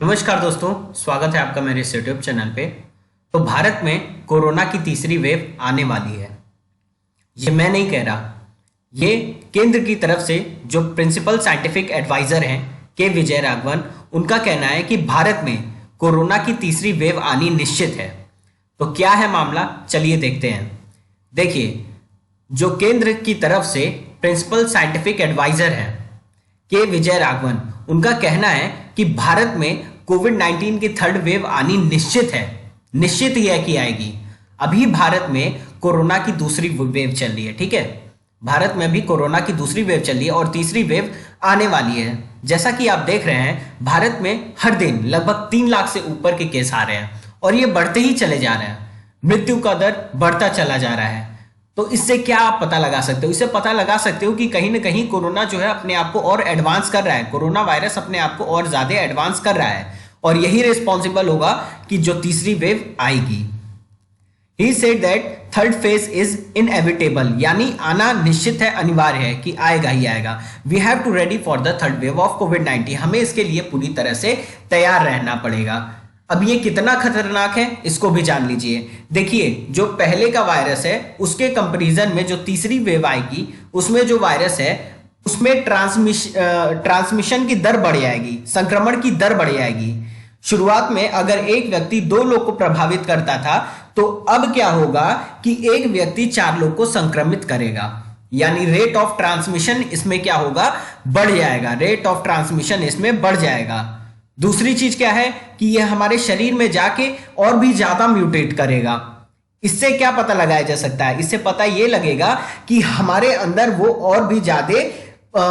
नमस्कार दोस्तों, स्वागत है आपका मेरे इस यूट्यूब चैनल पे। तो भारत में कोरोना की तीसरी वेव आने वाली है। ये मैं नहीं कह रहा, ये केंद्र की तरफ से जो प्रिंसिपल साइंटिफिक एडवाइजर हैं के विजय राघवन, उनका कहना है कि भारत में कोरोना की तीसरी वेव आनी निश्चित है। तो क्या है मामला, चलिए देखते हैं। देखिए, जो केंद्र की तरफ से प्रिंसिपल साइंटिफिक एडवाइजर हैं के विजय राघवन, उनका कहना है कि भारत में कोविड-19 की थर्ड वेव आनी निश्चित है। निश्चित ही है कि आएगी। अभी भारत में कोरोना की दूसरी वेव चल रही है, ठीक है। भारत में भी कोरोना की दूसरी वेव चल रही है और तीसरी वेव आने वाली है। जैसा कि आप देख रहे हैं, भारत में हर दिन लगभग 3 लाख से ऊपर के केस आ रहे हैं और ये बढ़ते ही चले जा रहे हैं। मृत्यु का दर बढ़ता चला जा रहा है। तो इससे क्या आप पता लगा सकते हो? इससे पता लगा सकते हो कि कहीं ना कहीं कोरोना जो है अपने आप को और एडवांस कर रहा है। कोरोना वायरस अपने आप को और ज्यादा एडवांस कर रहा है और यही रिस्पॉन्सिबल होगा कि जो तीसरी वेव आएगी। He said that third phase is inevitable, यानी आना निश्चित है, अनिवार्य है कि आएगा ही आएगा। We have to ready for the third wave of कोविड-19। हमें इसके लिए पूरी तरह से तैयार रहना पड़ेगा। अब ये कितना खतरनाक है इसको भी जान लीजिए। देखिए, जो पहले का वायरस है उसके कंपैरिजन में जो तीसरी वेव आएगी उसमें जो वायरस है उसमें ट्रांसमिशन की दर बढ़ जाएगी, संक्रमण की दर बढ़ जाएगी। शुरुआत में अगर एक व्यक्ति 2 लोग को प्रभावित करता था, तो अब क्या होगा कि एक व्यक्ति 4 लोग को संक्रमित करेगा, यानी रेट ऑफ ट्रांसमिशन इसमें क्या होगा, बढ़ जाएगा। रेट ऑफ ट्रांसमिशन इसमें बढ़ जाएगा। दूसरी चीज क्या है कि यह हमारे शरीर में जाके और भी ज्यादा म्यूटेट करेगा। इससे क्या पता लगाया जा सकता है? इससे पता यह लगेगा कि हमारे अंदर वो और भी ज्यादा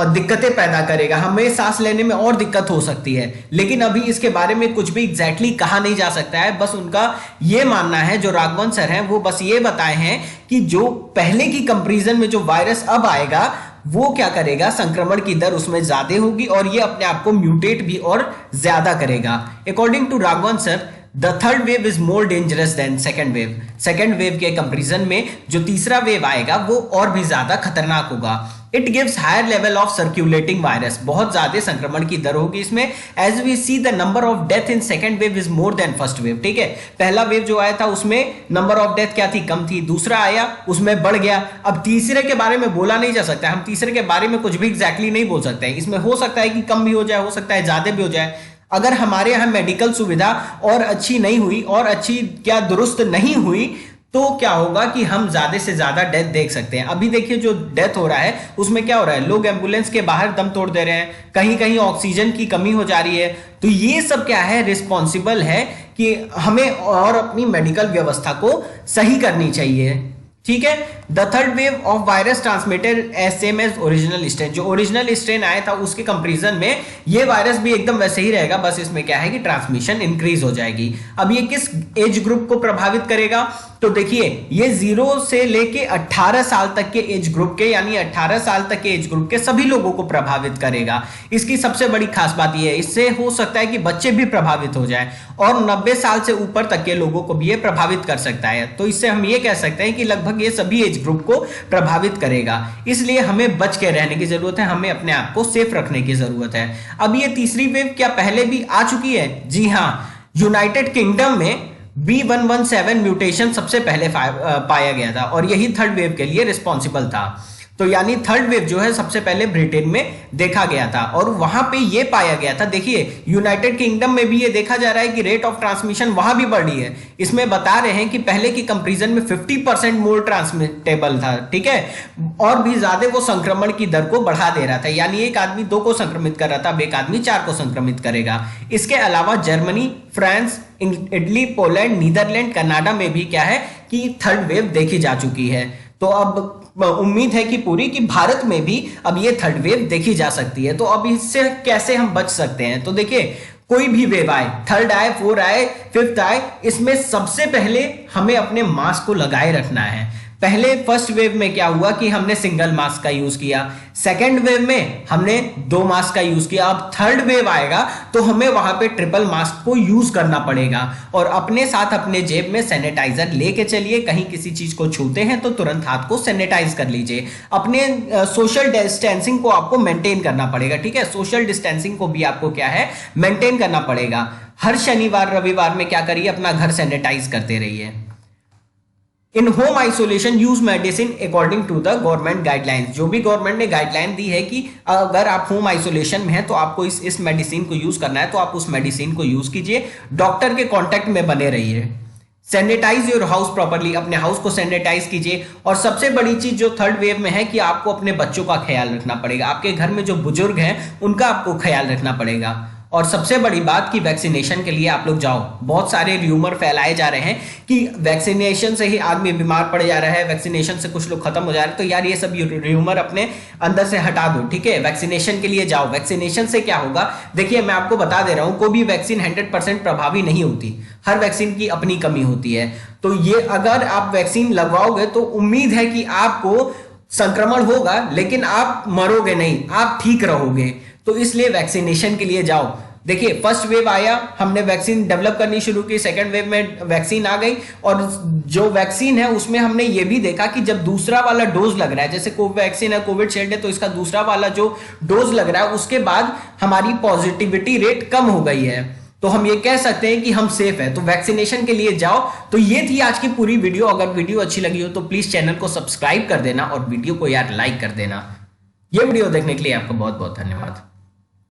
दिक्कतें पैदा करेगा, हमें सांस लेने में और दिक्कत हो सकती है। लेकिन अभी इसके बारे में कुछ भी एग्जैक्टली कहा नहीं जा सकता है। बस उनका यह मानना है, जो राघवन सर हैं वो बस ये बताए हैं कि जो पहले की कंपैरिजन में जो वायरस अब आएगा वो क्या करेगा, संक्रमण की दर उसमें ज्यादा होगी और ये अपने आप को म्यूटेट भी और ज्यादा करेगा। According to Raghavan sir, the third wave is more dangerous than second wave. Second wave के कंपैरिजन में जो तीसरा वेव आएगा वो और भी ज्यादा खतरनाक होगा। It gives higher level of circulating virus, बहुत ज्यादा संक्रमण की दर होगी इसमें। As we see, the number of death in second wave is more than first wave, ठीक है। पहला वेव जो आया था उसमें नंबर ऑफ डेथ क्या थी, कम थी। दूसरा आया उसमें बढ़ गया। अब तीसरे के बारे में बोला नहीं जा सकता, हम तीसरे के बारे में कुछ भी एग्जैक्टली नहीं बोल सकते हैं। इसमें हो सकता है कि कम भी हो जाए, हो सकता है ज्यादा भी हो जाए। अगर हमारे यहाँ मेडिकल सुविधा और अच्छी नहीं हुई और अच्छी क्या दुरुस्त नहीं हुई, तो क्या होगा कि हम ज्यादा से ज्यादा डेथ देख सकते हैं। अभी देखिए, जो डेथ हो रहा है उसमें क्या हो रहा है, लोग एम्बुलेंस के बाहर दम तोड़ दे रहे हैं, कहीं कहीं ऑक्सीजन की कमी हो जा रही है। तो ये सब क्या है, रिस्पॉन्सिबल है कि हमें और अपनी मेडिकल व्यवस्था को सही करनी चाहिए, ठीक है। The third wave of virus transmitted as same as original strain. जो ओरिजिनल स्ट्रेन आया था उसके कंपैरिजन में ये वायरस भी एकदम वैसे ही रहेगा, बस इसमें क्या है कि ट्रांसमिशन इंक्रीज हो जाएगी। अब ये किस एज ग्रुप को प्रभावित करेगा, तो देखिए, ये 0 से लेके 18 साल तक के एज ग्रुप के, यानी 18 साल तक के एज ग्रुप के सभी लोगों को प्रभावित करेगा। इसकी सबसे बड़ी खास बात यह है, इससे हो सकता है कि बच्चे भी प्रभावित हो जाएं और 90 साल से ऊपर तक के लोगों को भी ये प्रभावित कर सकता है। तो इससे हम ये कह सकते हैं कि लगभग ये सभी एज ग्रुप को प्रभावित करेगा। इसलिए हमें बच के रहने की जरूरत है, हमें अपने आप को सेफ रखने की जरूरत है। अब ये तीसरी वेव क्या पहले भी आ चुकी है? जी हां, यूनाइटेड किंगडम में B117 म्यूटेशन सबसे पहले पाया गया था और यही थर्ड वेव के लिए रिस्पॉन्सिबल था। तो यानी थर्ड वेव जो है सबसे पहले ब्रिटेन में देखा गया था और वहां पे ये पाया गया था। देखिए, यूनाइटेड किंगडम में भी ये देखा जा रहा है कि रेट ऑफ ट्रांसमिशन वहां भी बढ़ रही है। इसमें बता रहे हैं कि पहले की कंपैरिजन में 50% मोर ट्रांसमिटेबल था, ठीक है, और भी ज्यादा वो संक्रमण की दर को बढ़ा दे रहा था। यानी एक आदमी 2 को संक्रमित कर रहा था, अब एक आदमी 4 को संक्रमित करेगा। इसके अलावा Germany, France, Italy, Poland, Netherlands, Canada में भी क्या है कि थर्ड वेव देखी जा चुकी है। तो अब उम्मीद है कि पूरी कि भारत में भी अब ये थर्ड वेव देखी जा सकती है। तो अब इससे कैसे हम बच सकते हैं? तो देखिए, कोई भी वेव आए, थर्ड आए, फोर्थ आए, फिफ्थ आए, इसमें सबसे पहले हमें अपने मास्क को लगाए रखना है। पहले फर्स्ट वेव में क्या हुआ कि हमने सिंगल मास्क का यूज किया, सेकेंड वेव में हमने 2 मास्क का यूज किया, अब थर्ड वेव आएगा तो हमें वहां पे ट्रिपल मास्क को यूज करना पड़ेगा। और अपने साथ अपने जेब में सैनिटाइजर लेके चलिए, कहीं किसी चीज को छूते हैं तो तुरंत हाथ को सैनिटाइज कर लीजिए। अपने सोशल डिस्टेंसिंग को आपको मेंटेन करना पड़ेगा, ठीक है, सोशल डिस्टेंसिंग को भी आपको क्या है, मेंटेन करना पड़ेगा। हर शनिवार रविवार में क्या करिए, अपना घर सैनिटाइज करते रहिए। In home isolation use medicine according to the government guidelines, जो भी गवर्नमेंट ने गाइडलाइन दी है कि अगर आप होम आइसोलेशन में हैं तो आपको इस मेडिसिन को यूज करना है, तो आप उस मेडिसिन को यूज कीजिए, डॉक्टर के कांटेक्ट में बने रहिए। सैनिटाइज योर हाउस प्रॉपरली, अपने हाउस को सैनिटाइज कीजिए। और सबसे बड़ी चीज जो थर्ड वेव में है कि आपको अपने बच्चों का ख्याल रखना पड़ेगा, आपके घर में जो बुजुर्ग हैं उनका आपको ख्याल रखना पड़ेगा। और सबसे बड़ी बात कि वैक्सीनेशन के लिए आप लोग जाओ। बहुत सारे र्यूमर फैलाए जा रहे हैं कि वैक्सीनेशन से ही आदमी बीमार पड़ जा रहा है, वैक्सीनेशन से कुछ लोग खत्म हो जा रहे हैं, तो यार ये सब र्यूमर अपने अंदर से हटा दो, ठीक है। वैक्सीनेशन के लिए जाओ। वैक्सीनेशन से क्या होगा, देखिए मैं आपको बता दे रहा हूं, कोई भी वैक्सीन 100% प्रभावी नहीं होती, हर वैक्सीन की अपनी कमी होती है। तो ये अगर आप वैक्सीन लगवाओगे तो उम्मीद है कि आपको संक्रमण होगा लेकिन आप मरोगे नहीं, आप ठीक रहोगे। तो इसलिए वैक्सीनेशन के लिए जाओ। देखिए फर्स्ट वेव आया, हमने वैक्सीन डेवलप करनी शुरू की, सेकंड वेव में वैक्सीन आ गई, और जो वैक्सीन है उसमें हमने ये भी देखा कि जब दूसरा वाला डोज लग रहा है, जैसे कोवैक्सीन है, कोविशील्ड है, तो इसका दूसरा वाला जो डोज लग रहा है उसके बाद हमारी पॉजिटिविटी रेट कम हो गई है, तो हम ये कह सकते हैं कि हम सेफ है। तो वैक्सीनेशन के लिए जाओ। तो ये थी आज की पूरी वीडियो। अगर वीडियो अच्छी लगी हो तो प्लीज चैनल को सब्सक्राइब कर देना और वीडियो को यार लाइक कर देना। ये वीडियो देखने के लिए आपका बहुत बहुत धन्यवाद।